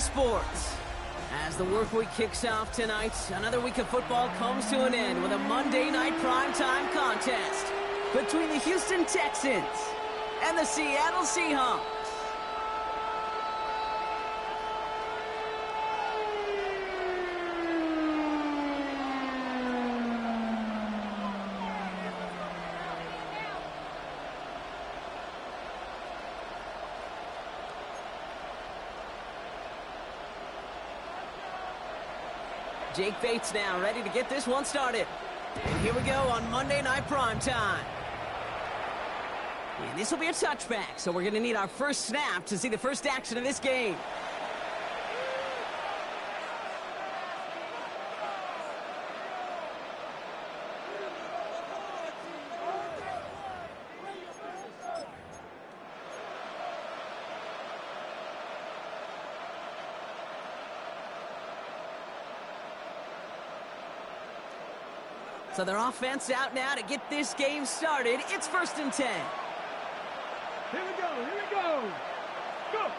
sports. As the work week kicks off tonight, another week of football comes to an end with a Monday night primetime contest between the Houston Texans and the Seattle Seahawks. Jake Bates now ready to get this one started. And here we go on Monday Night Primetime. And this will be a touchback, so we're going to need our first snap to see the first action of this game. So their offense out now to get this game started. It's 1st and 10. Here we go. Go!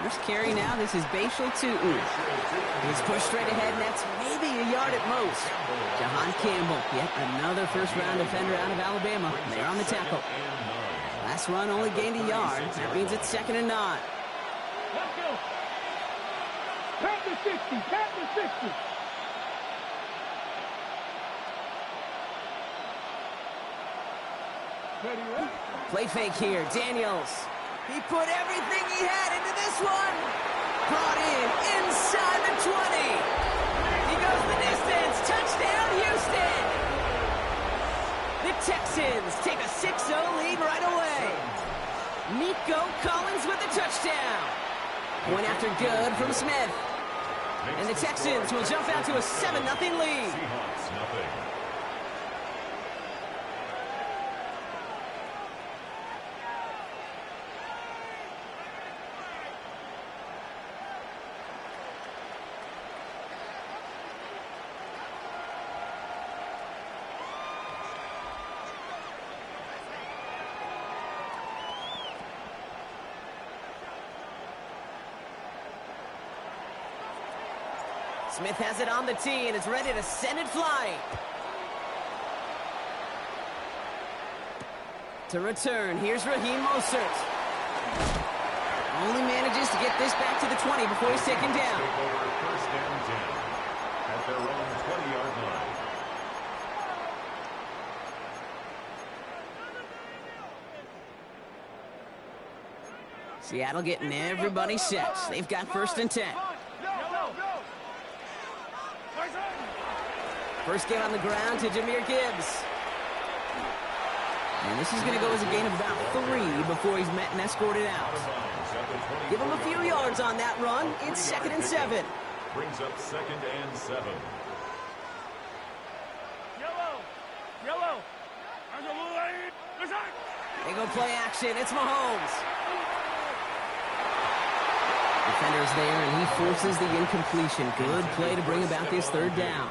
First carry now, this is Bashal Tutin. He's pushed straight ahead, and that's maybe a yard at most. Jahan Campbell, yet another first-round defender out of Alabama. They're on the tackle. Last run only gained a yard. That means it's 2nd and 9. Let's go. Pat the 60. Play fake here, Daniels. He put everything he had into this one. Brought in inside the 20. He goes the distance. Touchdown, Houston. The Texans take a 6-0 lead right away. Nico Collins with the touchdown. Point after good from Smith. And the Texans will jump out to a 7-0 lead. Smith has it on the tee and is ready to send it flying. To return, here's Raheem Mostert. Only manages to get this back to the 20 before he's taken down. First and 10 at their own 20-yard line. Seattle getting everybody set. They've got 1st and 10. First game on the ground to Jahmyr Gibbs. And this is going to go as a gain of about 3 before he's met and escorted out. Give him a few yards on that run. It's 2nd and 7. Brings up 2nd and 7. Yellow. They go play action. It's Mahomes. Defender's there, and he forces the incompletion. Good play to bring about this 3rd down.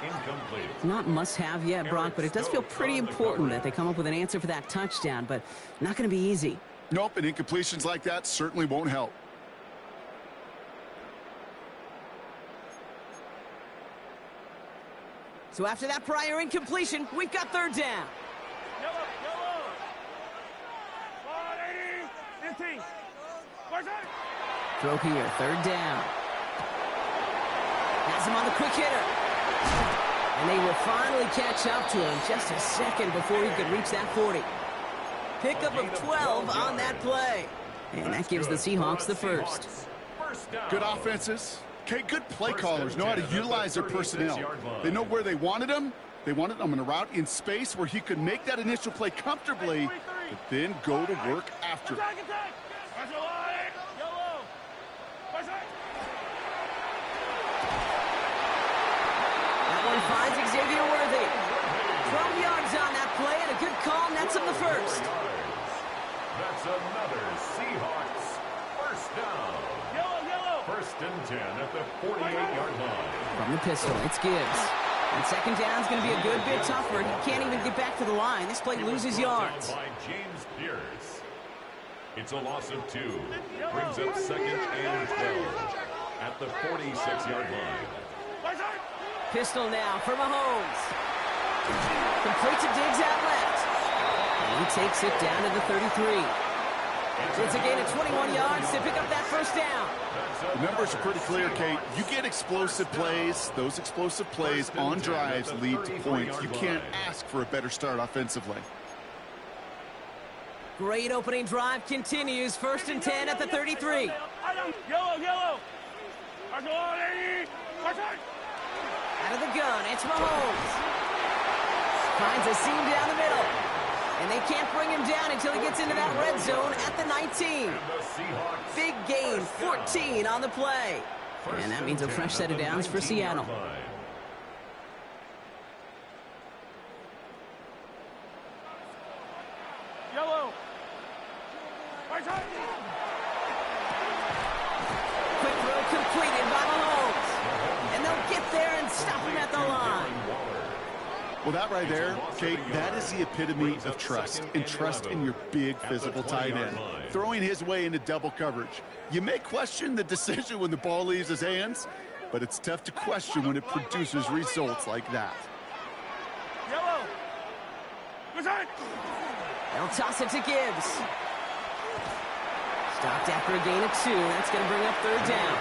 Incomplete. Not must-have yet, Brock, but it does feel pretty important that they come up with an answer for that touchdown, but not going to be easy. Nope, and incompletions like that certainly won't help. So after that prior incompletion, we've got 3rd down. Yellow. 15. Throw here, 3rd down. Has him on the quick hitter. And they will finally catch up to him just a second before he could reach that 40. Pickup of 12 on that play. And that gives the Seahawks the first. Good offenses. Okay, good play callers know how to utilize their personnel. They know where they wanted him. They wanted him in a route in space where he could make that initial play comfortably, but then go to work after. Finds Xavier Worthy. 12 yards on that play, and a good call nets him the first. That's another Seahawks first down. Yellow. 1st and 10 at the 48-yard line. From the pistol, it's Gibbs. And 2nd down's going to be a good bit tougher. He can't even get back to the line. This play loses yards. By James Pierce. It's a loss of 2. Brings up 2nd and 12. 36-yard line. Pistol now for Mahomes. Complete to Diggs out left. And he takes it down to the 33. It's a gain of 21 yards to pick up that first down. The numbers are pretty clear, Kate. You get explosive plays. Those explosive plays on drives lead to points. You can't ask for a better start offensively. Great opening drive continues. 1st and 10 at the 33. Yellow. Out of the gun, it's Mahomes. Finds a seam down the middle. And they can't bring him down until he gets into that red zone at the 19. Big gain, 14 on the play. And that means a fresh set of downs for Seattle. Yellow. Quick throw completed by Mahomes. And they'll get there and stop him at the line. Well, that right there, Kate, that is the epitome of trust, and trust in your big physical tight end. Throwing his way into double coverage. You may question the decision when the ball leaves his hands, but it's tough to question when it produces results like that. Yellow. They'll toss it to Gibbs. Stopped after a gain of 2. That's going to bring up 3rd down.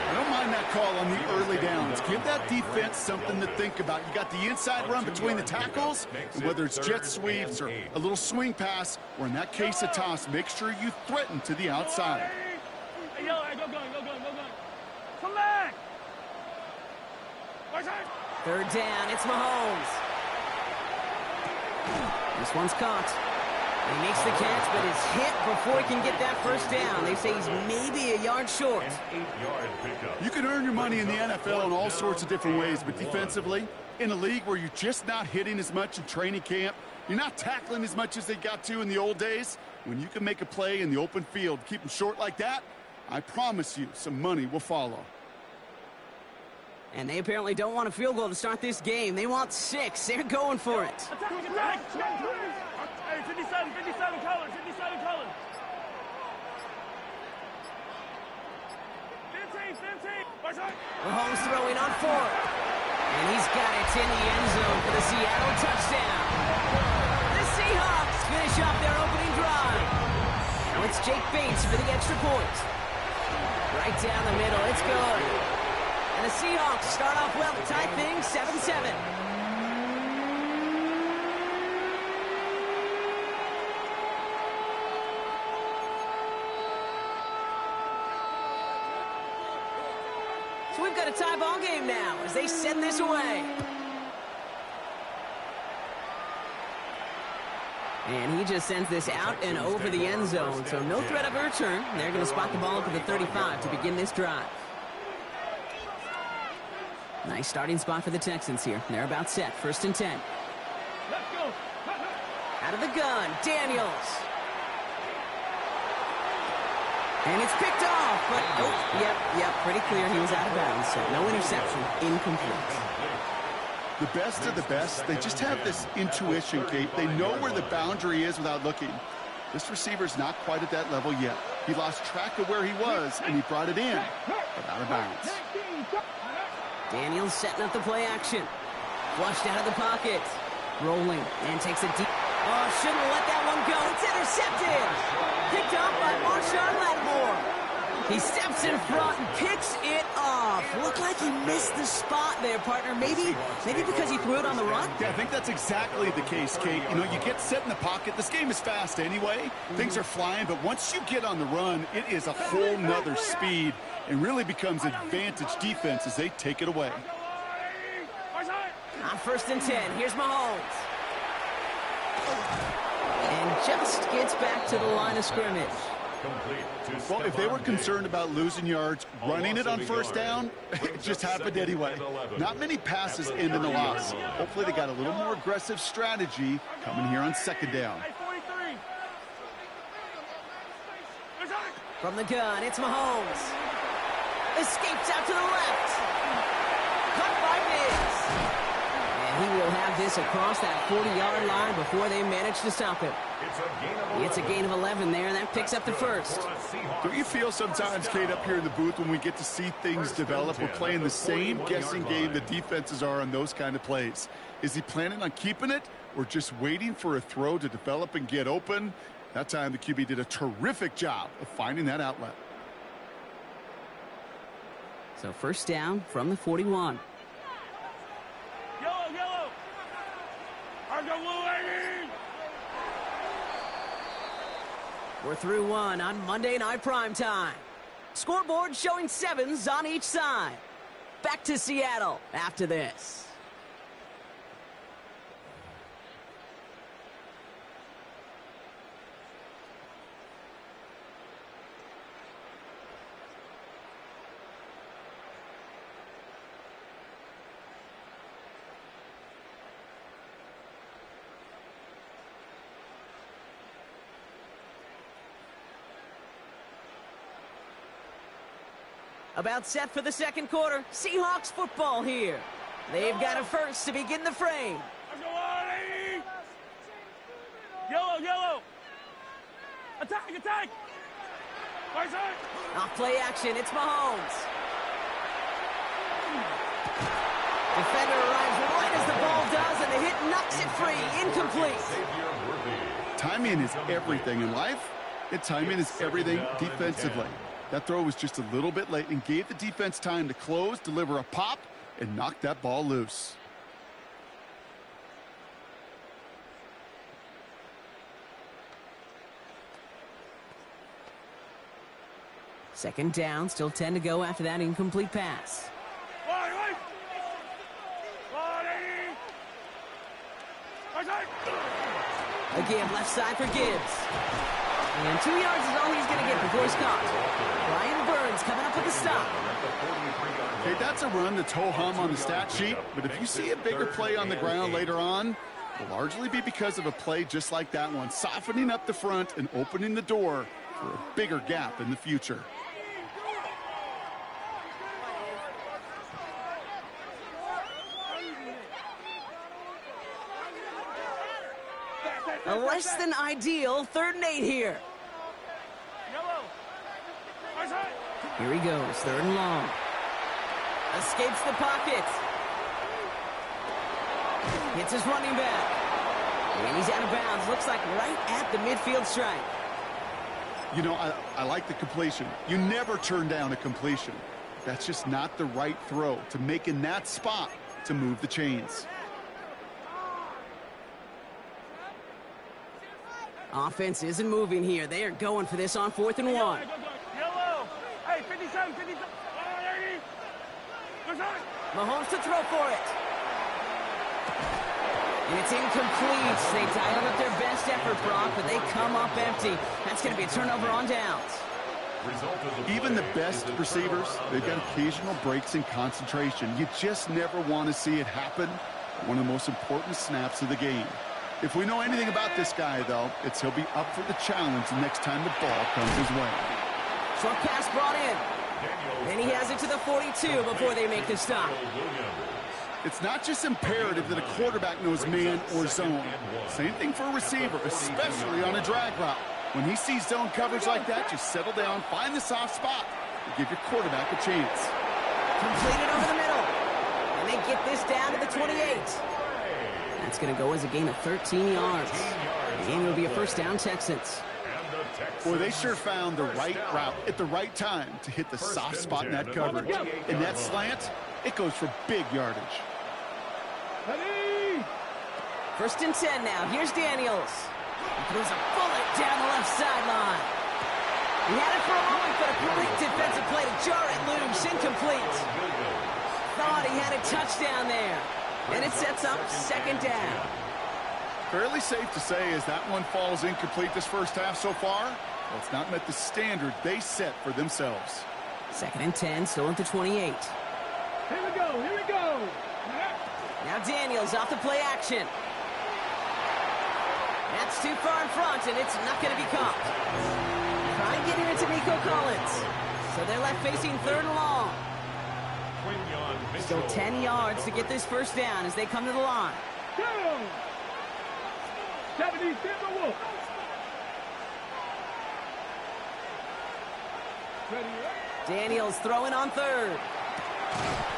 I don't mind that call on the early downs. Give that defense something to think about. You got the inside run between the tackles, and whether it's jet sweeps or a little swing pass, or in that case a toss, make sure you threaten to the outside. Hey, yellow, go going. Come back. 3rd down, it's Mahomes. This one's caught. He makes the catch, but is hit before he can get that first down. They say he's maybe a yard short. You can earn your money in the NFL in all sorts of different ways, but defensively, in a league where you're just not hitting as much in training camp, you're not tackling as much as they got to in the old days, when you can make a play in the open field, keep them short like that, I promise you some money will follow. And they apparently don't want a field goal to start this game. They want 6. They're going for it. Hey, 57 colors. 15. Mahomes throwing on 4th. And he's got it in the end zone for the Seattle touchdown. The Seahawks finish off their opening drive. Now it's Jake Bates for the extra point. Right down the middle, it's good. And the Seahawks start off well to tie things 7-7. So we've got a tie ball game now as they send this away. And he just sends this out and over the end zone, so no threat of a return. They're going to spot the ball to the 35 to begin this drive. Nice starting spot for the Texans here. They're about set. 1st and 10. Let's go. Out of the gun, Daniels. And it's picked off, but yep, pretty clear he was out of bounds, so no interception, incomplete. The best of the best, they just have this intuition, Kate. They know where the boundary is without looking. This receiver's not quite at that level yet. He lost track of where he was, and he brought it in, but out of bounds. Daniels setting up the play action. Flushed out of the pocket. Rolling, and takes a deep... Oh, shouldn't have let that one go. It's intercepted. Picked off by Marshawn Lattimore. He steps in front and picks it off. Looked like he missed the spot there, partner. Maybe because he threw it on the run? Yeah, I think that's exactly the case, Kate. You know, you get set in the pocket. This game is fast anyway. Things are flying, but once you get on the run, it is a whole nother speed and really becomes advantage defense as they take it away. On 1st and 10, here's Mahomes. And just gets back to the line of scrimmage. Well, if they were concerned about losing yards, running it on 1st down, it just happened anyway. Not many passes end in a loss. Hopefully they got a little more aggressive strategy coming here on 2nd down. From the gun, it's Mahomes. Escapes out to the left. Caught by Diggs. And he will have this across that 40-yard line before they manage to stop him. It's a gain of 11 there, and that picks up the first. Don't you feel sometimes, Kate, up here in the booth when we get to see things develop, we're playing the same guessing game the defenses are on those kind of plays? Is he planning on keeping it or just waiting for a throw to develop and get open? That time the QB did a terrific job of finding that outlet. So first down from the 41. Yellow. Argo blue, lady. We're through one on Monday Night Primetime. Scoreboard showing 7s on each side. Back to Seattle after this. About set for the second quarter. Seahawks football here. They've got a first to begin the frame. Yellow. Attack. Right side. Off play action, it's Mahomes. Defender arrives right as the ball does, and the hit knocks it free. Incomplete. Timing is everything in life, and timing is everything defensively. That throw was just a little bit late and gave the defense time to close, deliver a pop, and knock that ball loose. Second down, still 10 to go after that incomplete pass. Again, left side for Gibbs. And 2 yards is all he's going to get before he's caught. Brian Burns coming up with a stop. Okay, that's a run that's ho-hum on the stat sheet, but if you see a bigger play on the ground later on, it'll largely be because of a play just like that one, softening up the front and opening the door for a bigger gap in the future. A less than ideal 3rd and 8 here. Here he goes, 3rd and long. Escapes the pocket. Hits his running back. And he's out of bounds. Looks like right at the midfield stripe. You know, I like the completion. You never turn down a completion. That's just not the right throw to make in that spot to move the chains. Offense isn't moving here. They are going for this on 4th and 1. Yellow. Hey, 57. Mahomes to throw for it. And it's incomplete. They dialed up their best effort, Brock, but they come up empty. That's going to be a turnover on downs. Even the best receivers, they've got occasional breaks in concentration. You just never want to see it happen at one of the most important snaps of the game. If we know anything about this guy, though, it's he'll be up for the challenge the next time the ball comes his way. Short pass brought in. And he has it to the 42 before they make the stop. It's not just imperative that a quarterback knows man or zone. Same thing for a receiver, especially on a drag route. When he sees zone coverage like that, just settle down, find the soft spot, and give your quarterback a chance. Completed over the middle. And they get this down to the 28. That's going to go as a gain of 13 yards. And it'll be a first down, Texans. Boy, they sure found the right route at the right time to hit the soft spot in that coverage. And that slant, it goes for big yardage. First and 10 now. Here's Daniels. He throws a bullet down the left sideline. He had it for a moment, but a great defensive play to jar it loose. Incomplete. Thought he had a touchdown there. And it sets up second down. Fairly safe to say as that one falls incomplete this first half so far, well, it's not met the standard they set for themselves. Second and 10, still at the 28. Here we go. Now Daniels off the play action. That's too far in front, and it's not going to be caught. Try and get here into Nico Collins. So they're left facing 3rd and long. Still 10 yards to get this first down as they come to the line. 70, Wolf. Daniels throwing on third.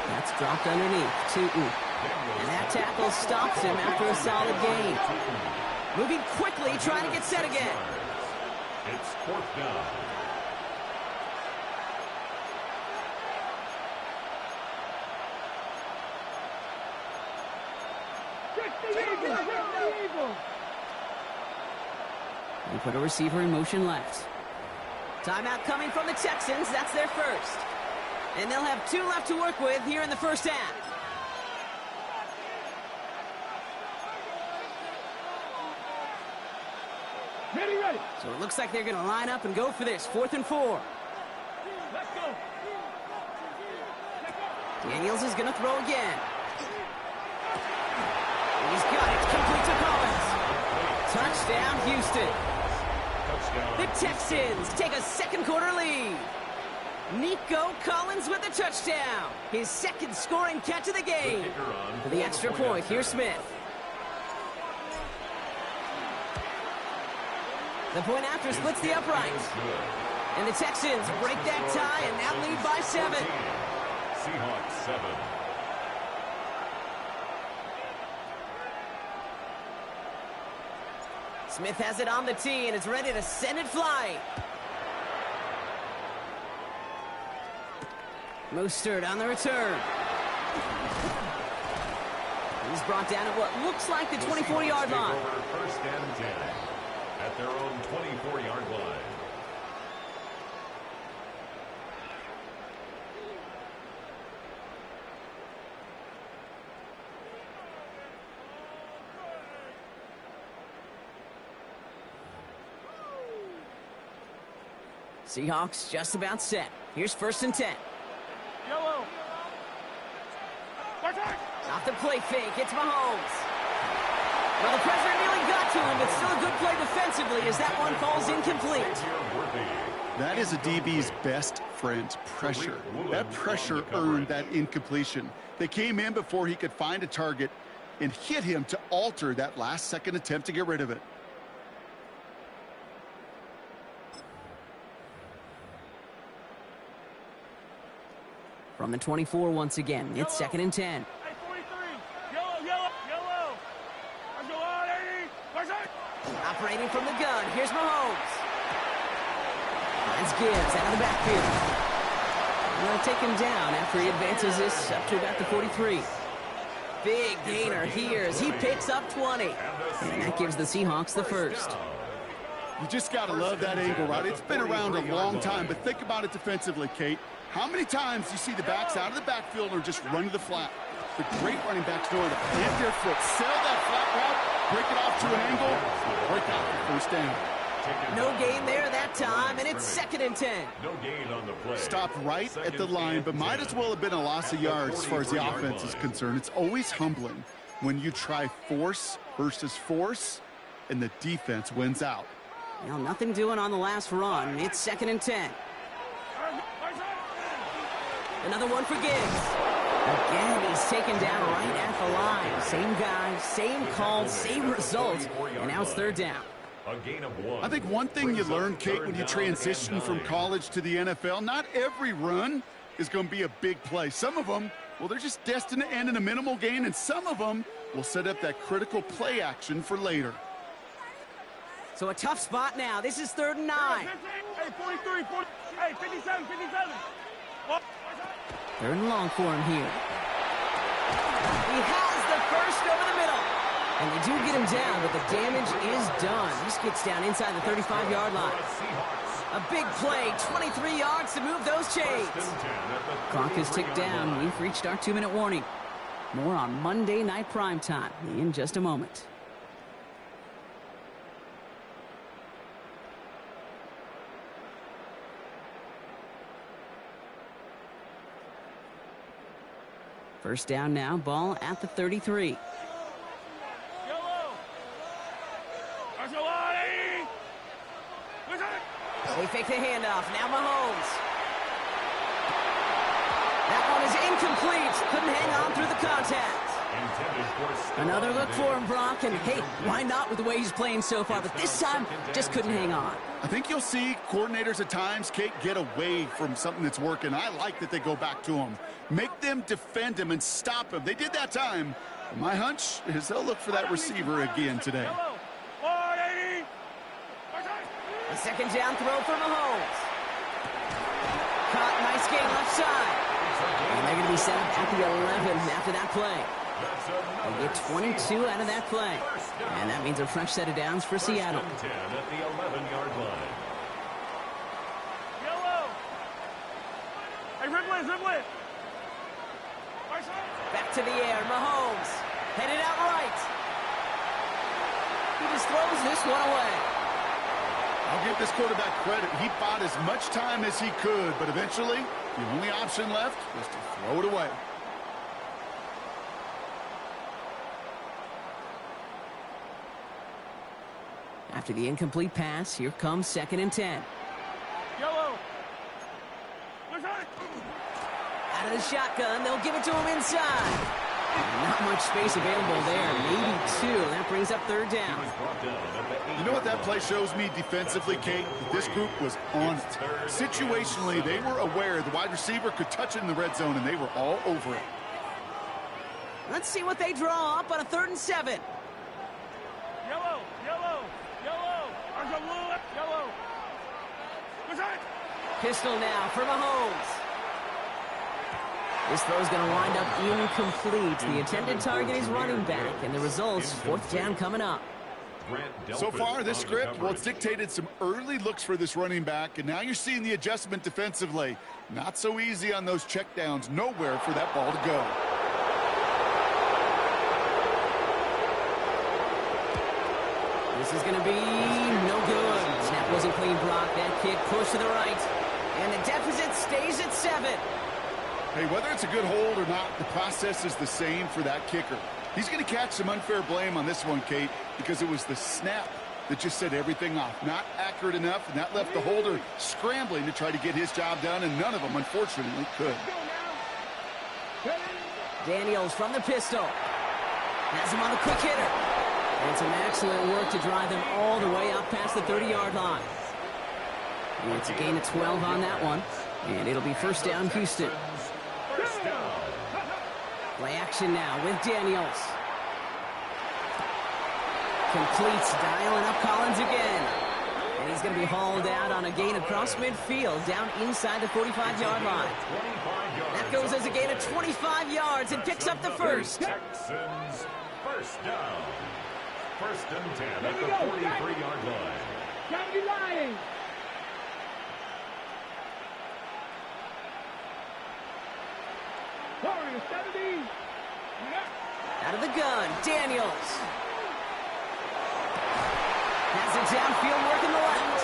That's dropped underneath. Tootin. And that tackle stops him after a solid gain. Moving quickly, trying to get set again. It's 4th down. We put a receiver in motion left. Timeout coming from the Texans. That's their first. And they'll have 2 left to work with here in the first half. Ready. So it looks like they're going to line up and go for this. 4th and 4. Let's go. Daniels is going to throw again. He's got it. Complete to Collins. Touchdown, Houston. The Texans take a second quarter lead. Nico Collins with the touchdown. His second scoring catch of the game. For the extra point, here's Smith. The point after splits the uprights. And the Texans break that tie and now lead by 7. Seahawks 7. Smith has it on the tee and is ready to send it flying. Mostert on the return. He's brought down at what looks like the 24-yard line. First and 10 at their own 24-yard line. Seahawks just about set. Here's 1st and 10. Yellow. Off the play fake, it's Mahomes. Well, the pressure nearly got to him, but still a good play defensively as that one falls incomplete. That is a DB's best friend, pressure. That pressure earned that incompletion. They came in before he could find a target and hit him to alter that last-second attempt to get rid of it. From the 24 once again, it's 2nd and 10. Hey, 43. Yellow. Let's go on, 80. Where's it? Operating from the gun, here's Mahomes. Finds Gibbs out of the backfield. They'll take him down after he advances this up to about the 43. Big gainer here as he picks up 20. And that gives the Seahawks the first. You just got to love that angle, right? It's been around a long time, but think about it defensively, Kate. How many times do you see the backs out of the backfield or just run to the flat? The great running backs know to plant their foot, sell that flat route, break it off to an angle, break out for first down. No gain there that time, and it's 2nd and 10. No gain on the play. Stopped right at the line, but might as well have been a loss of yards as far as the offense is concerned. It's always humbling when you try force versus force, and the defense wins out. Well, nothing doing on the last run. It's 2nd and 10. Another one for Gibbs. Again, he's taken down right at the line. Same guy, same call, same result. And now it's 3rd down. A gain of 1. I think one thing you learn, Kate, when you transition from college to the NFL, not every run is going to be a big play. Some of them, well, they're just destined to end in a minimal gain, and some of them will set up that critical play action for later. So a tough spot now. This is 3rd and 9. Hey, 43, 40. Hey, 57. 3rd and long for him here. He has the first over the middle. And they do get him down, but the damage is done. This gets down inside the 35-yard line. A big play, 23 yards to move those chains. Clock is ticked down. We've reached our 2-minute warning. More on Monday Night Primetime in just a moment. First down now, ball at the 33. They fake the handoff. Now Mahomes. That one is incomplete. Couldn't hang on through the contact. Intended for Another look for him, Brock, and hey, why not with the way he's playing so far? But this time, just couldn't hang on. I think you'll see coordinators at times, Kate, get away from something that's working. I like that they go back to him. Make them defend him and stop him. They did that time. My hunch is they'll look for that receiver again today. A second down throw for Mahomes. Caught, nice gain left side. And they're going to be set up at the 11 after that play. They get 22 out of that play. And that means a fresh set of downs for Seattle. 10 at the 11-yard line. Yellow. Hey, Ridley. Back to the air, Mahomes. Headed out right. He just throws this one away. I'll give this quarterback credit. He bought as much time as he could, but eventually, the only option left was to throw it away. After the incomplete pass, here comes 2nd and 10. Yellow. Out of the shotgun, they'll give it to him inside. Not much space available there, maybe 2. That brings up 3rd down. You know what that play shows me defensively, Kate? This group was on it. Situationally, they were aware the wide receiver could touch it in the red zone, and they were all over it. Let's see what they draw up on a 3rd and 7. Yellow. Pistol now for Mahomes. This throw's going to wind up incomplete. The intended target is running back, and the result's 4th down coming up. So far, this script, well, it's dictated some early looks for this running back, and now you're seeing the adjustment defensively. Not so easy on those checkdowns. Nowhere for that ball to go. This is going to be no good. Snap wasn't clean, Brock. That kick pushed to the right. And the deficit stays at 7. Hey, whether it's a good hold or not, the process is the same for that kicker. He's going to catch some unfair blame on this one, Kate, because it was the snap that just set everything off. Not accurate enough, and that left the holder scrambling to try to get his job done, and none of them, unfortunately, could. Daniels from the pistol. Has him on the quick hitter. And some excellent work to drive them all the way up past the 30-yard line. And it's a gain of 12 on that one. And it'll be 1st down, Houston. Play action now with Daniels. Completes, dialing up Collins again. And he's going to be hauled out on a gain across midfield, down inside the 45-yard line. That goes as a gain of 25 yards and picks up the 1st. Texans, 1st down. 1st and 10 at the 43-yard line. Can't be lying. Out of the gun, Daniels. Has it downfield work in the left.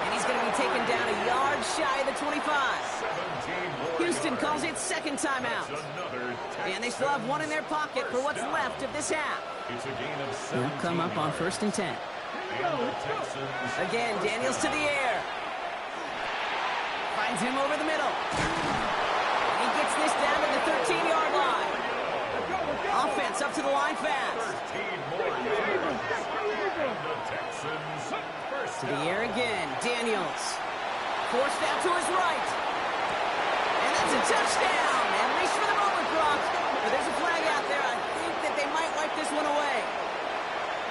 And he's going to be taken down a yard shy of the 25. Houston calls it 2nd timeout. And they still have 1 in their pocket for what's left of this half. They'll come up on 1st and 10. Again, Daniels to the air. Finds him over the middle. He gets this down to the 13-yard line. Offense up to the line fast. To the air again, Daniels. Forced out to his right. And that's a touchdown. At least for the moment, Brock. But there's a flag out there. I think that they might wipe this one away.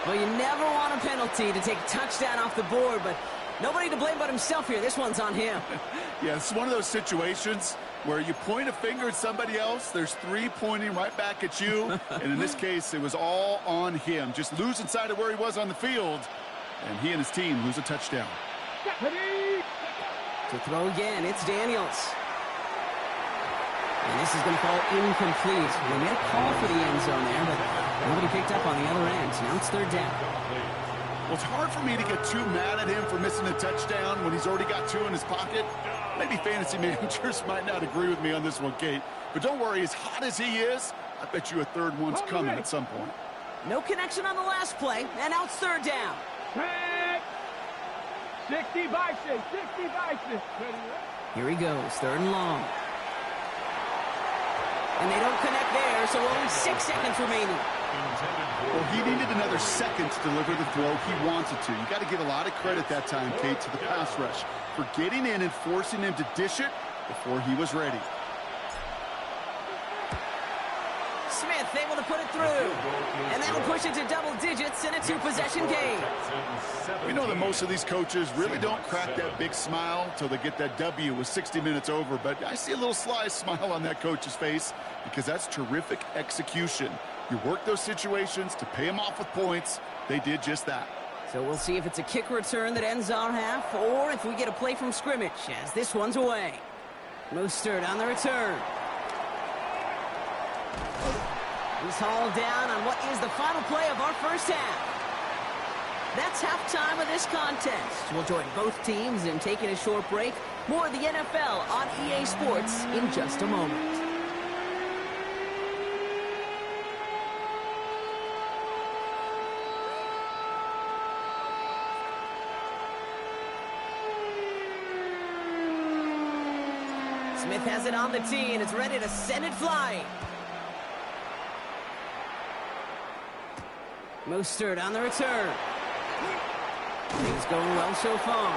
Well, you never want a penalty to take a touchdown off the board, but nobody to blame but himself here. This one's on him. Yeah, it's one of those situations where you point a finger at somebody else, there's 3 pointing right back at you, and in this case, it was all on him. Just losing sight of where he was on the field, and he and his team lose a touchdown. To throw again, it's Daniels. And this is going to fall incomplete. They made a call for the end zone there, but nobody picked up on the other end. Now it's 3rd down. Well, it's hard for me to get too mad at him for missing a touchdown when he's already got 2 in his pocket. Maybe fantasy managers might not agree with me on this one, Kate. But don't worry, as hot as he is, I bet you a 3rd one's coming at some point. No connection on the last play, and now it's 3rd down. 60 by 6, 60 by 6. Here he goes, 3rd and long. And they don't connect there, so only 6 seconds remaining. Well, he needed another second to deliver the throw he wanted to. You got to give a lot of credit that time, Kate, to the pass rush for getting in and forcing him to dish it before he was ready. Smith able to put it through. And that'll push it to double digits in a 2-possession game. We know that most of these coaches really don't crack that big smile until they get that W with 60 minutes over, but I see a little sly smile on that coach's face because that's terrific execution. You work those situations to pay them off with points. They did just that. So we'll see if it's a kick return that ends our half or if we get a play from scrimmage as this one's away. Mostert on the return. He's hauled down on what is the final play of our first half. That's halftime of this contest. We'll join both teams in taking a short break. More of the NFL on EA Sports in just a moment. Smith has it on the tee and is ready to send it flying. Mostert on the return. Things going well so far.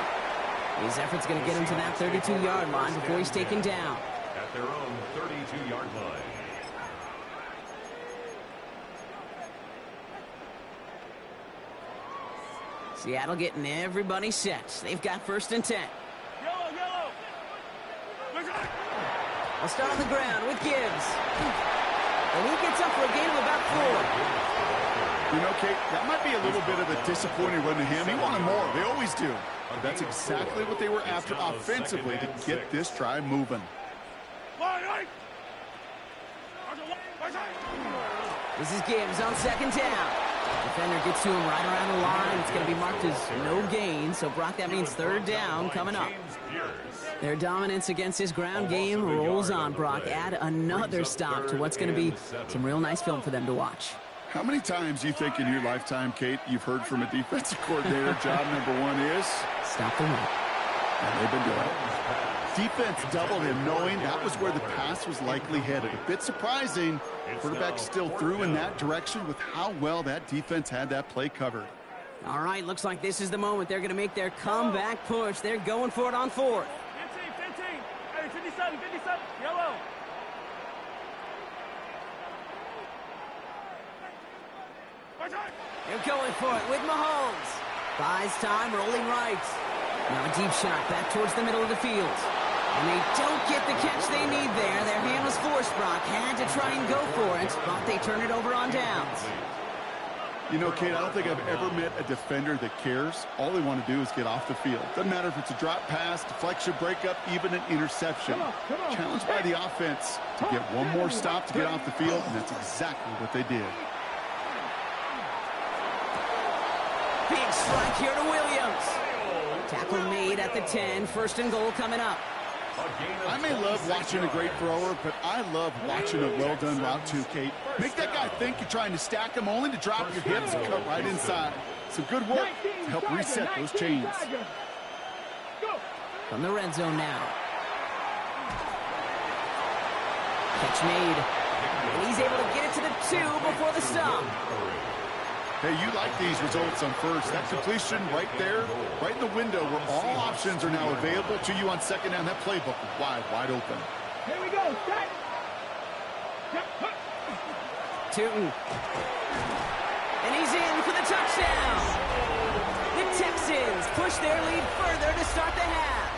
His effort's going to get him to that 32-yard line before he's taken down. At their own 32-yard line. Seattle getting everybody set. They've got 1st and 10. Yellow. I'll start on the ground with Gibbs. And he gets up for a gain of about 4. You know, Kate, that might be a little bit of a disappointing run to him. He wanted more. They always do. But that's exactly what they were after offensively to get this drive moving. This is Gibbs on 2nd down. Defender gets to him right around the line. It's going to be marked as no gain. So, Brock, that means 3rd down coming up. Their dominance against this ground game rolls on, Brock. Add another stop to what's going to be some real nice film for them to watch. How many times do you think in your lifetime, Kate, you've heard from a defensive coordinator, job number 1 is? Stop the run. And they've been doing it. Defense doubled him, knowing that was where the pass was likely headed. A bit surprising. Quarterback still threw in that direction with how well that defense had that play covered. All right, looks like this is the moment they're going to make their comeback push. They're going for it on 4th. 15. Hey, 57. Yellow. They're going for it with Mahomes. Buys time, rolling right. Now a deep shot back towards the middle of the field. And they don't get the catch they need there. Their hand was forced, Brock. Had to try and go for it, but they turn it over on downs. You know, Kate, I don't think I've ever met a defender that cares. All they want to do is get off the field. Doesn't matter if it's a drop pass, deflection, breakup, even an interception. Challenged by the offense to get one more stop to get off the field, and that's exactly what they did. Big strike here to Williams. Tackle made at the 10. 1st and goal coming up. I may love watching a great thrower, but I love watching a well-done route too, Kate. Make that guy think you're trying to stack him only to drop your hips and cut right inside. Some good work to help reset those chains. From the red zone now. Catch made. And he's able to get it to the 2 before the stop. Hey, you like these results on 1st. That completion right there, right in the window where all options are now available to you on 2nd down. That playbook is wide open. Here we go. Set. Tootin. And he's in for the touchdown. The Texans push their lead further to start the half.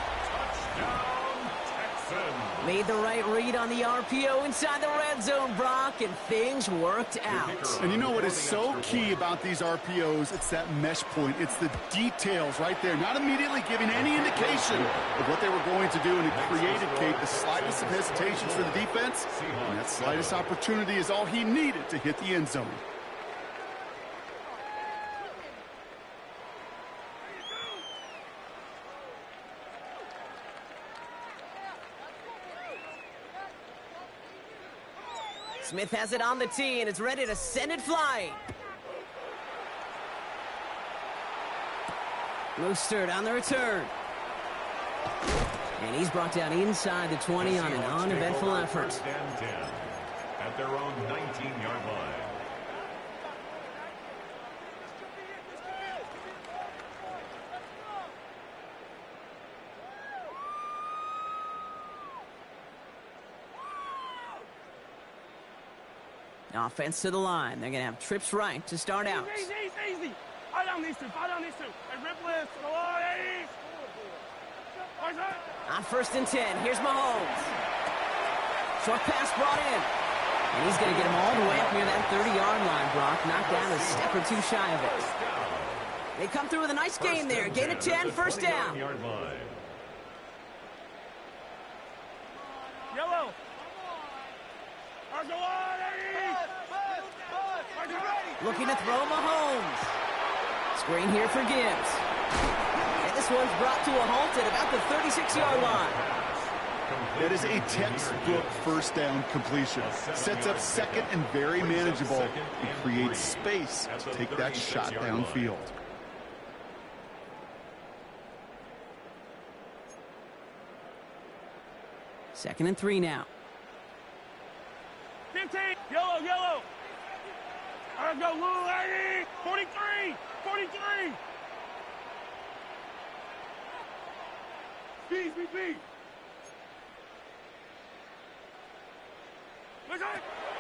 Made the right read on the RPO inside the red zone, Brock, and things worked out. And you know what is so key about these RPOs? It's that mesh point. It's the details right there. Not immediately giving any indication of what they were going to do, and it created, Kate, the slightest of hesitations for the defense. And that slightest opportunity is all he needed to hit the end zone. Smith has it on the tee and is ready to send it flying. Mostert on the return. And he's brought down inside the 20 on an uneventful effort. at their own 19-yard line. Offense to the line. They're going to have trips right to start out. Easy. Fall down these two. Hey, rip list to the line, Eddie. On 1st and 10, here's Mahomes. Short pass brought in. And he's going to get him all the way up near that 30-yard line, Brock. Knocked down a step or two shy of it. They come through with a nice gain there. Gain of 10, first down. Yellow. Looking to throw Mahomes. Screen here for Gibbs. And this one's brought to a halt at about the 36-yard line. That is a textbook first down completion. Sets up second and very manageable and creates space to take that shot downfield. Second and 3 now. 15. Yellow. All right, go, Lou, lady. 43. Speed.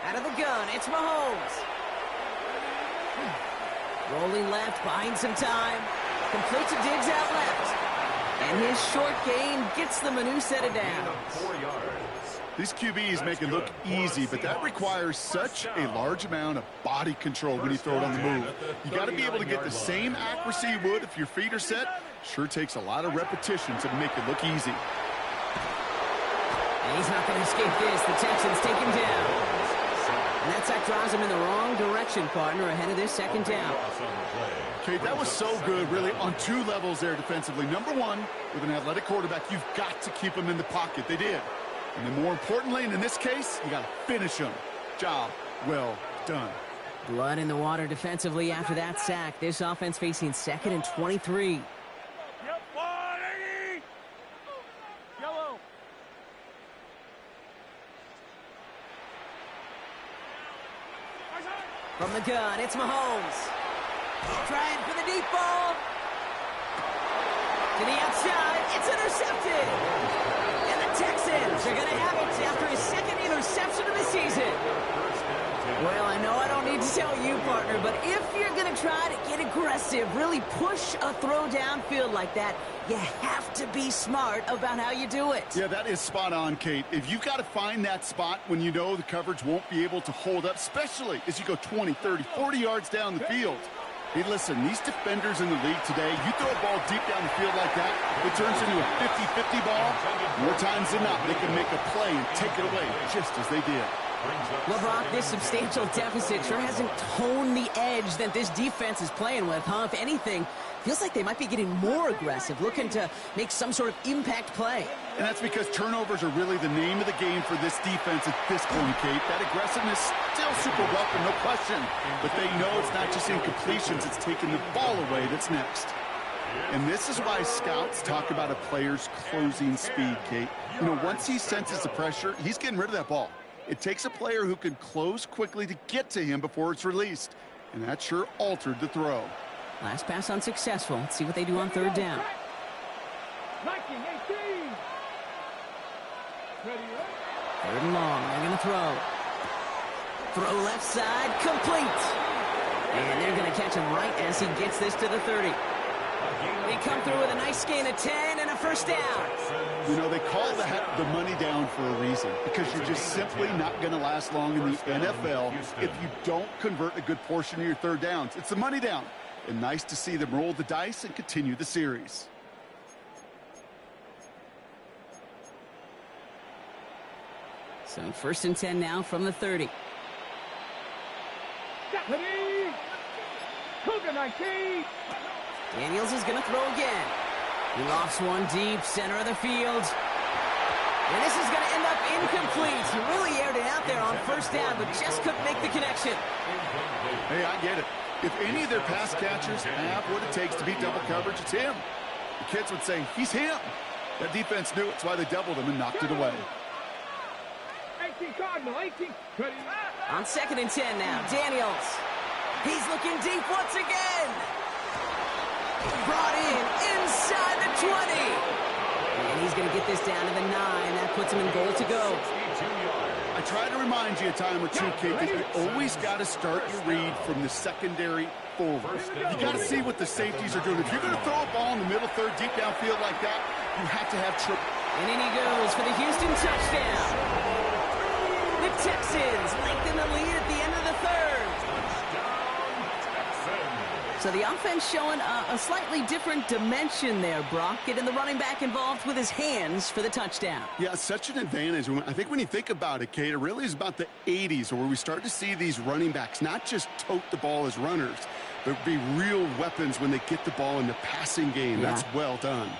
Out of the gun, it's Mahomes. Rolling left, buying some time. Completes a Diggs out left. And his short gain gets them a new set of downs. 4 yards. These QBs make it look easy, but that requires such a large amount of body control when you throw it on the move. You got to be able to get the same accuracy you would if your feet are set. Sure takes a lot of repetition to make it look easy. And he's not going to escape this. The Texans take him down. And that sack drives him in the wrong direction, partner, ahead of this second down. Okay, that was so good, really, on 2 levels there defensively. Number one, with an athletic quarterback, you've got to keep him in the pocket. They did. And then more importantly, and in this case, you got to finish him. Job well done. Blood in the water defensively after that sack. This offense facing 2nd and 23. Yep, Eddie. Yellow. From the gun, it's Mahomes. Trying for the deep ball. To the outside, it's intercepted. And the Texans are going to have it after his 2nd interception of the season. Well, I know I don't need to tell you, partner, but if you're going to try to get aggressive, really push a throw downfield like that, you have to be smart about how you do it. Yeah, that is spot on, Kate. If you've got to find that spot when you know the coverage won't be able to hold up, especially as you go 20, 30, 40 yards down the field. Hey, listen, these defenders in the league today, you throw a ball deep down the field like that, it turns into a 50-50 ball. More times than not, they can make a play and take it away just as they did. LeBron, this substantial deficit sure hasn't toned the edge that this defense is playing with, huh? If anything, feels like they might be getting more aggressive, looking to make some sort of impact play. And that's because turnovers are really the name of the game for this defense at this point, Kate. That aggressiveness still super welcome, no question. But they know it's not just incompletions, it's taking the ball away that's next. And this is why scouts talk about a player's closing speed, Kate. You know, once he senses the pressure, he's getting rid of that ball. It takes a player who can close quickly to get to him before it's released. And that sure altered the throw. Last pass unsuccessful. Let's see what they do on 3rd down. 19, 18. Ready, 3rd and long. They're going to throw. Throw left side. Complete. And they're going to catch him right as he gets this to the 30. They come through with a nice gain of 10 and a first down. You know, they call the money down for a reason, because you're just simply not going to last long in the NFL if you don't convert a good portion of your 3rd downs. It's the money down. And nice to see them roll the dice and continue the series. So 1st and 10 now from the 30. Ready. Cougar 19. Daniels is going to throw again. He lofts one deep, center of the field. And this is going to end up incomplete. He really aired it out there on 1st down, but just couldn't make the connection. Hey, I get it. If any of their pass catchers have what it takes to beat double coverage, it's him. The kids would say, he's him. That defense knew it. That's why they doubled him and knocked it away. On 2nd and 10 now, Daniels. He's looking deep once again. Brought in inside the 20. And he's going to get this down to the 9. That puts him in goal to go. I try to remind you a time or two, Kate, that you always got to start your read from the secondary forward. You got to see what the safeties are doing. If you're going to throw a ball in the middle third, deep downfield like that, you have to have triple. And in he goes for the Houston touchdown. The Texans lengthen the lead at the end of the third. So the offense showing a slightly different dimension there, Brock. Getting the running back involved with his hands for the touchdown. Yeah, such an advantage. I think when you think about it, Kate, it really is about the 80s where we start to see these running backs not just tote the ball as runners, but be real weapons when they get the ball in the passing game. Yeah. That's well done.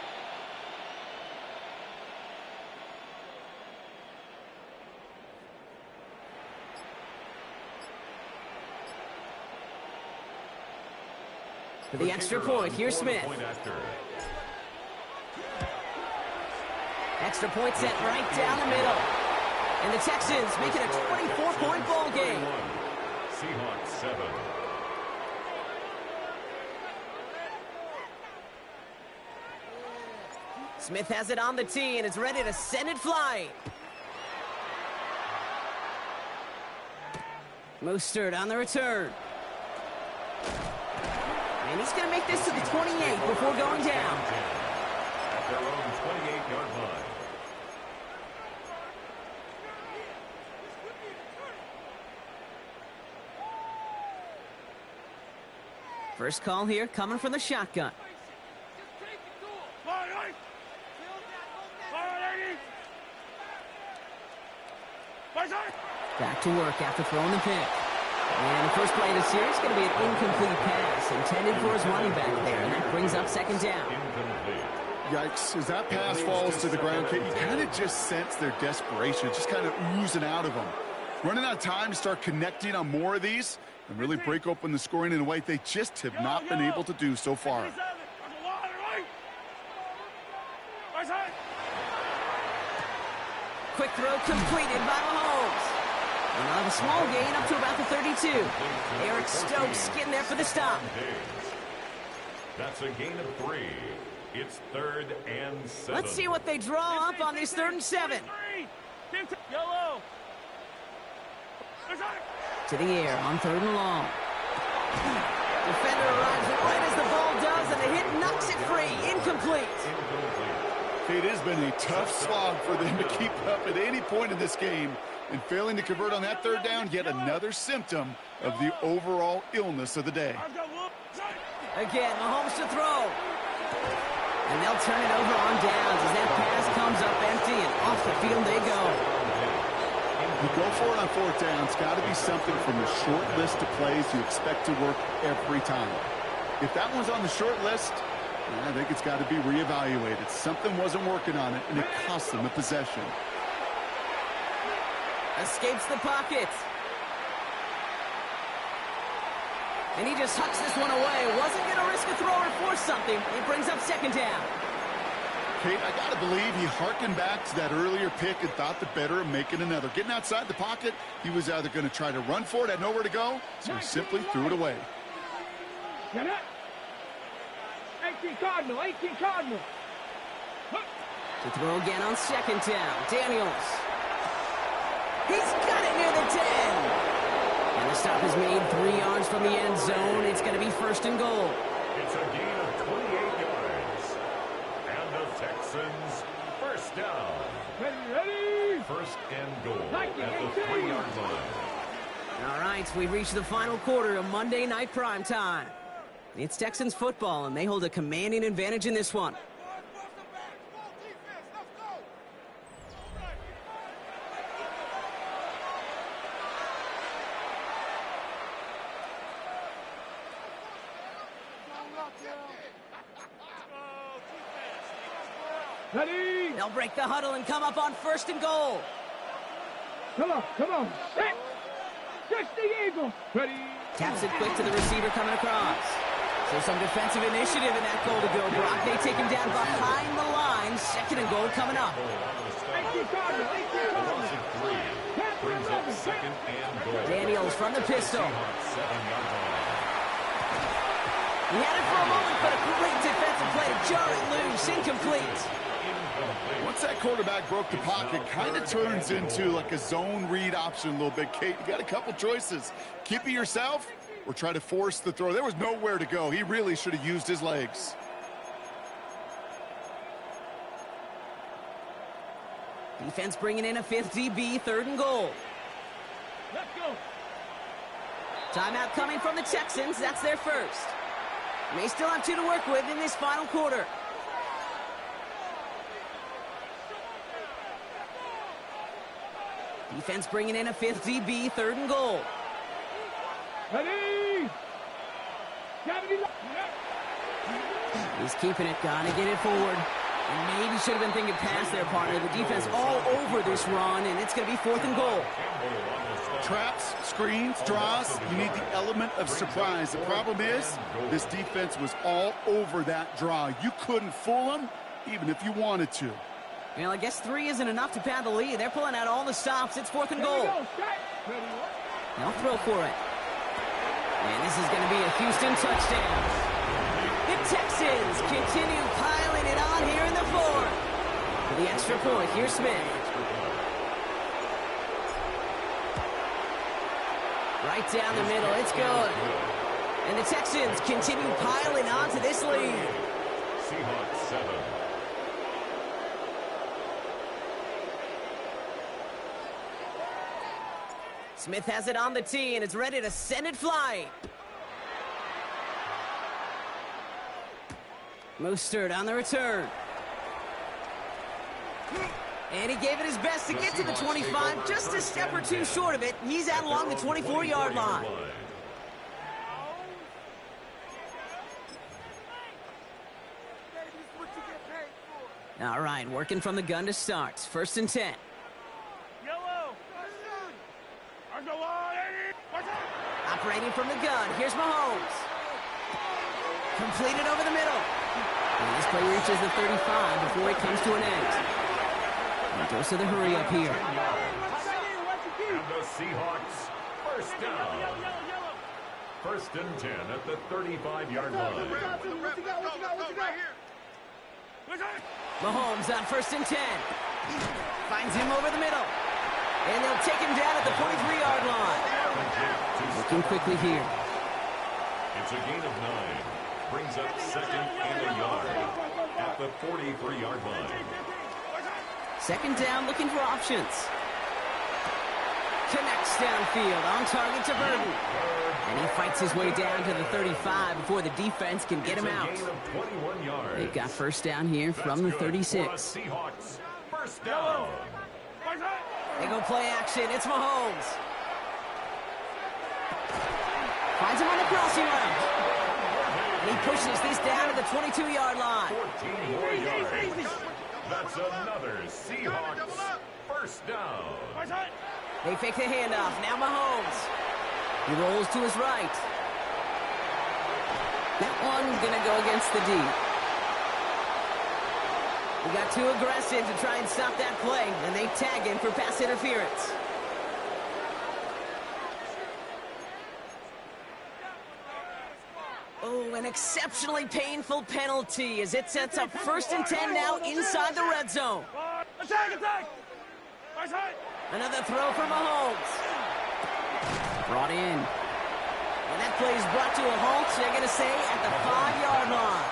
For the extra point, here's Smith. Extra point set right down the middle. And the Texans make it a 24-point ball game. Seahawks 7. Smith has it on the tee and is ready to send it flying. Mostert on the return. And he's going to make this to the 28 before going down. At their own 28-yard line. First call here coming from the shotgun. Back to work after throwing the pick. And the first play of the series is going to be an incomplete pass intended for his running back there. And that brings up second down. Yikes. As that pass falls to the ground, Kate, you kind of just sense their desperation. Just kind of oozing out of them. Running out of time to start connecting on more of these and really break open the scoring in a way they just have not been able to do so far. Quick throw completed by Mahomes. And on a small gain up to about the 32. Eric Stokes getting there for the stop. That's a gain of 3. It's 3rd and 7. Let's see what they draw up on this 3rd and 7. Yellow. To the air on 3rd and long. Defender arrives right as the ball does, and the hit knocks it free. Incomplete. It has been a tough slog for them to keep up at any point in this game. And failing to convert on that 3rd down, yet another symptom of the overall illness of the day. Again, Mahomes to throw. And they'll turn it over on downs as that pass comes up empty, and off the field they go. You go for it on 4th down. It's got to be something from the short list of plays you expect to work every time. If that one's on the short list, I think it's got to be reevaluated. Something wasn't working on it, and it cost them a possession. Escapes the pocket. And he just hucks this one away. Wasn't going to risk a throw or force something. It brings up second down. Kate, I got to believe he harkened back to that earlier pick and thought the better of making another. Getting outside the pocket, he was either going to try to run for it, had nowhere to go, so he simply threw it away. 18 Cardinal, 18 Cardinal. To throw again on second down. Daniels. He's got it near the 10. And the stop is made 3 yards from the end zone. It's going to be 1st and goal. It's a gain of 28 yards. And the Texans, 1st down. Ready. 1st and goal at the 3-yard line. All right, we've reached the final quarter of Monday Night Primetime. It's Texans football, and they hold a commanding advantage in this one. Ready. They'll break the huddle and come up on 1st and goal. Come on. Just the Eagle. Ready. Taps it quick to the receiver coming across. So some defensive initiative in that goal to go. Brock, they take him down behind the line. 2nd and goal coming up. 18 Cardinal, 18 Cardinal. second and goal. Daniels from the pistol. Seahawks 7-yard line. He had it for a moment, but a great defensive play to jar it loose. Incomplete. Once that quarterback broke the pocket, kind of turns into like a zone read option a little bit. Kate, you got a couple choices. Keep it yourself or try to force the throw. There was nowhere to go. He really should have used his legs. Defense bringing in a fifth DB, 3rd and goal. Let's go. Timeout coming from the Texans. That's their first. May still have 2 to work with in this final quarter. Defense bringing in a fifth DB, 3rd and goal. Ready. He's keeping it, gonna get it forward. And maybe should have been thinking past their partner. The defense all over this run, and it's going to be 4th and goal. Traps, screens, draws, you need the element of surprise. The problem is, this defense was all over that draw. You couldn't fool them, even if you wanted to. Well, I guess 3 isn't enough to pad the lead. They're pulling out all the stops. It's 4th and goal. They'll throw for it. And this is going to be a Houston touchdown. The Texans continue piling it on here in the 4th. For the extra point, here's Smith. Right down the middle, it's good. And the Texans continue piling on to this lead. Seahawks 7. Smith has it on the tee and is ready to send it flying. Mostert on the return. And he gave it his best to get to the 25, just a step or 2 short of it. He's out along the 24-yard line. All right, working from the gun to start. 1st and 10. Yellow. Operating from the gun, here's Mahomes. Completed over the middle. And this play reaches the 35 before it comes to an end. And goes to the hurry up here. And the Seahawks, 1st down. 1st and 10 at the 35-yard line. Mahomes on 1st and 10. Finds him over the middle. And they'll take him down at the 43-yard line. Looking quickly here. It's a gain of 9. Brings up 2nd and a yard at the 43-yard line. 2nd down, looking for options. Connects downfield, on target to Burton. And he fights his way down to the 35 before the defense can get him out. It's a gain of 21 yards. They've got 1st down here from the 36. Seahawks, 1st down. They go play action. It's Mahomes. Finds him on the crossing route. And he pushes this down to the 22-yard line. 14 more yards. That's another Seahawks 1st down. They fake the handoff. Now Mahomes. He rolls to his right. That one's going to go against the D. He got too aggressive to try and stop that play, and they tag him for pass interference. Oh, an exceptionally painful penalty as it sets up 1st and 10 now inside the red zone. Attack! Another throw for Mahomes. Brought in. And that play is brought to a halt, they're going to say, at the 5-yard line.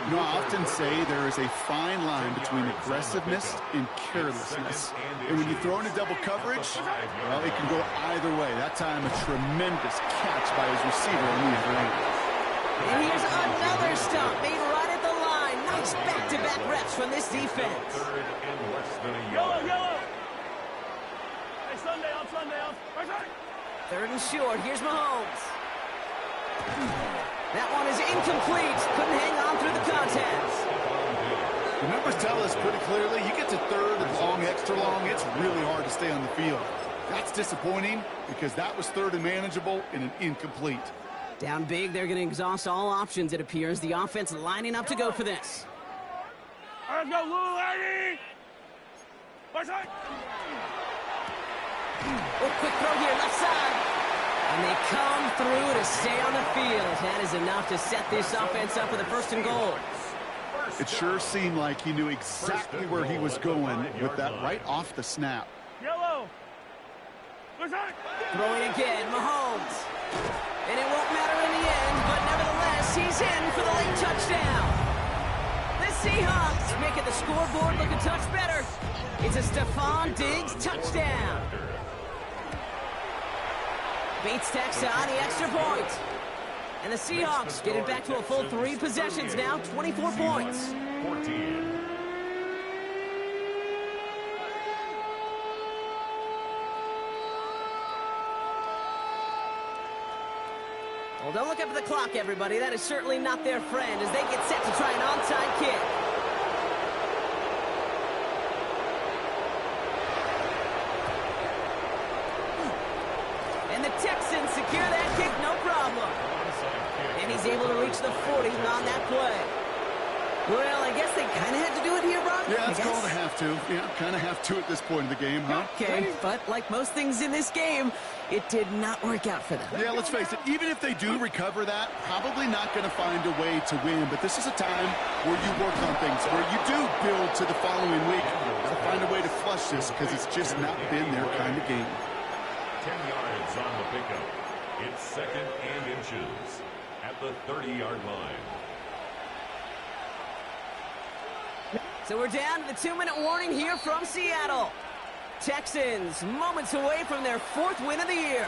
You know, I often say there is a fine line between aggressiveness and carelessness. And when you throw into double coverage, well, it can go either way. That time, a tremendous catch by his receiver on the other end. And here's another stop made right at the line. Nice back-to-back reps from this defense. 3rd and less than a Yellow. yard. Hey, Sunday off. 3rd and short. Here's Mahomes. That one is incomplete. Couldn't hang on through the contest. The numbers tell us pretty clearly, you get to 3rd and long, extra long, it's really hard to stay on the field. That's disappointing because that was 3rd and manageable and an incomplete. Down big, they're going to exhaust all options, it appears. The offense lining up to go for this. Let's go, little lady! Oh, quick throw here, left side. And they come through to stay on the field. That is enough to set this offense up with a 1st and goal. It sure seemed like he knew exactly where he was going with that right off the snap. Yellow. Throwing again, Mahomes. And it won't matter in the end, but nevertheless, he's in for the late touchdown. The Seahawks making the scoreboard look a touch better. It's a Stephon Diggs touchdown. Bates tacks on the extra point. And the Seahawks get it back to a full 3 possessions now, 24 points. 14. Well, don't look up at the clock, everybody. That is certainly not their friend as they get set to try an onside kick. And the Texans secure that kick, no problem. And he's able to reach the 40 on that play. Well, I guess they kind of had to do it here, Brock. Yeah, it's called a have to. Yeah, kind of have to at this point in the game, huh? Okay, but like most things in this game, it did not work out for them. Yeah, let's face it, even if they do recover that, probably not going to find a way to win. But this is a time where you work on things, where you do build to the following week. Got to find a way to flush this because it's just not been their kind of game. 10 yards on the pickup. It's 2nd and inches at the 30-yard line. So we're down to the 2-minute warning here from Seattle. Texans moments away from their 4th win of the year.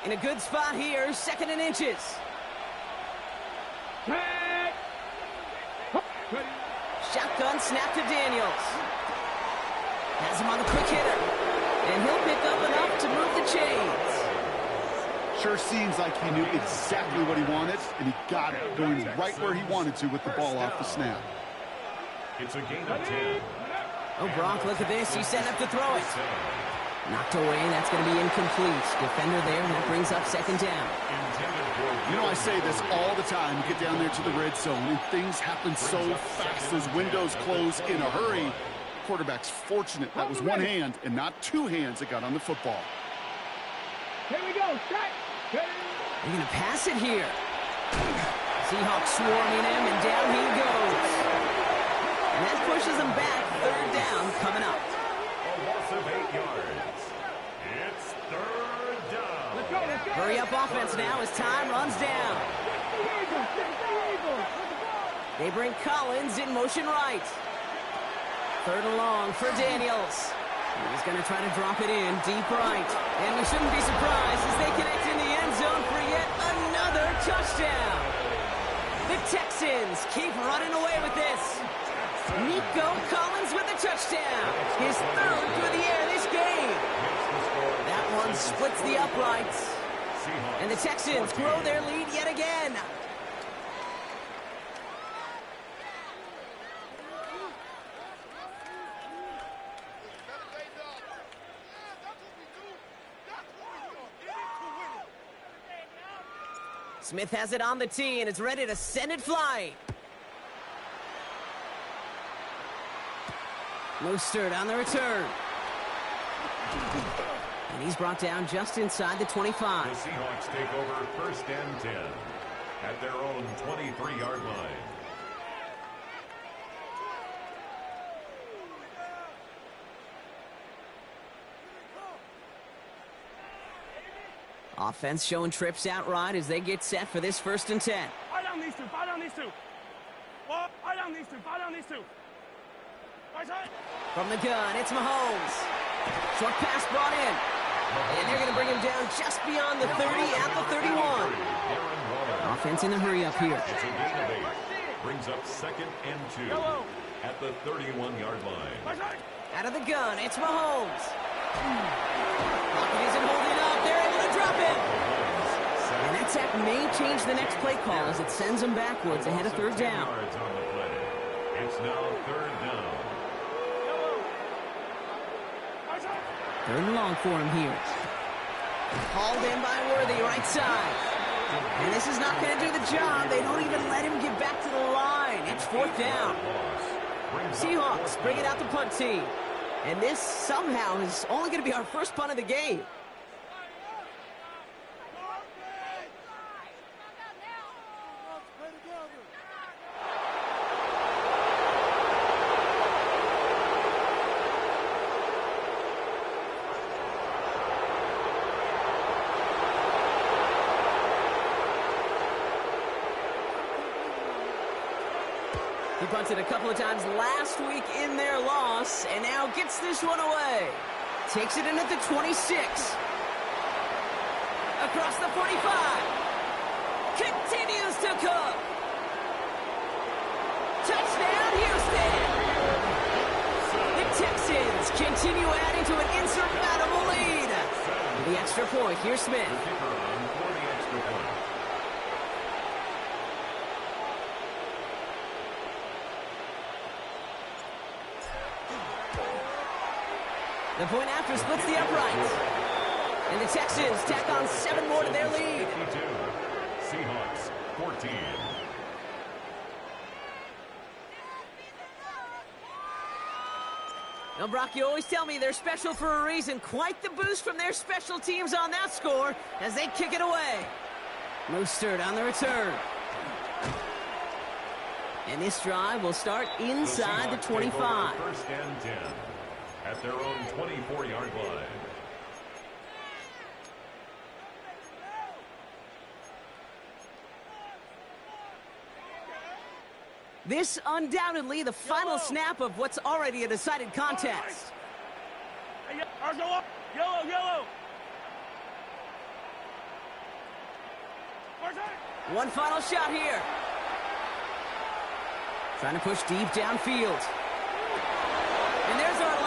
In a good spot here, 2nd and inches. Shotgun snap to Daniels. Has him on the quick hitter. And he'll pick up enough to move the chains. Sure seems like he knew exactly what he wanted, and he got it, going right where he wanted to with the ball off the snap. It's a gain of 10. Oh, Brock, look at this. He's set up to throw it. Knocked away, that's going to be incomplete. Defender there, and that brings up 2nd down. You know, I say this all the time. You get down there to the red zone, and things happen so fast. Those windows close in a hurry. Quarterback's fortunate that was one hand and not 2 hands that got on the football. Here we go. Set. They're going to pass it here. Seahawks swarming him, and down he goes. And that pushes him back. 3rd down coming up. A loss of 8 yards. It's 3rd down. Let's go. Hurry up offense now as time runs down. They bring Collins in motion right. 3rd and long for Daniels. He's going to try to drop it in deep right. And we shouldn't be surprised as they connect in the end zone for yet another touchdown. The Texans keep running away with this. Nico Collins with a touchdown. His 3rd through the air this game. That one splits the uprights. And the Texans grow their lead yet again. Smith has it on the tee and is ready to send it flying. Mostert on the return. And he's brought down just inside the 25. The Seahawks take over 1st and 10 at their own 23-yard line. Offense showing trips out right as they get set for this 1st and 10. Fire down these two. Fire down these two. Fire down these two. Fire down these two. From the gun, it's Mahomes. Short pass brought in. And they're going to bring him down just beyond the 30 at the 31. Offense in the hurry up here. It's a gain of 8. Brings up 2nd and 2 at the 31-yard line. Out of the gun, it's Mahomes. Pocket isn't holding up. They're able to drop it. And that sack may change the next play call as it sends them backwards ahead of 3rd down. It's now 3rd down. Third and long for him here. Hauled in by Worthy, right side. And this is not going to do the job. They don't even let him get back to the line. It's fourth down. Seahawks bring it out the punt team. And this somehow is only going to be our first punt of the game. He punted a couple of times last week in their loss, and now gets this one away. Takes it in at the 26. Across the 45. Continues to cook. Touchdown, Houston. The Texans continue adding to an insurmountable lead. For the extra point, here's Smith. The point after splits the uprights. And the Texans tack on 7 more to their lead. 52. Seahawks, 14. Now, Brock, you always tell me they're special for a reason. Quite the boost from their special teams on that score as they kick it away. Mostert on the return. And this drive will start inside the 25. First and 10. At their own 24-yard line. This undoubtedly the final snap of what's already a decided contest. Yellow. One final shot here. Trying to push deep downfield. And there's our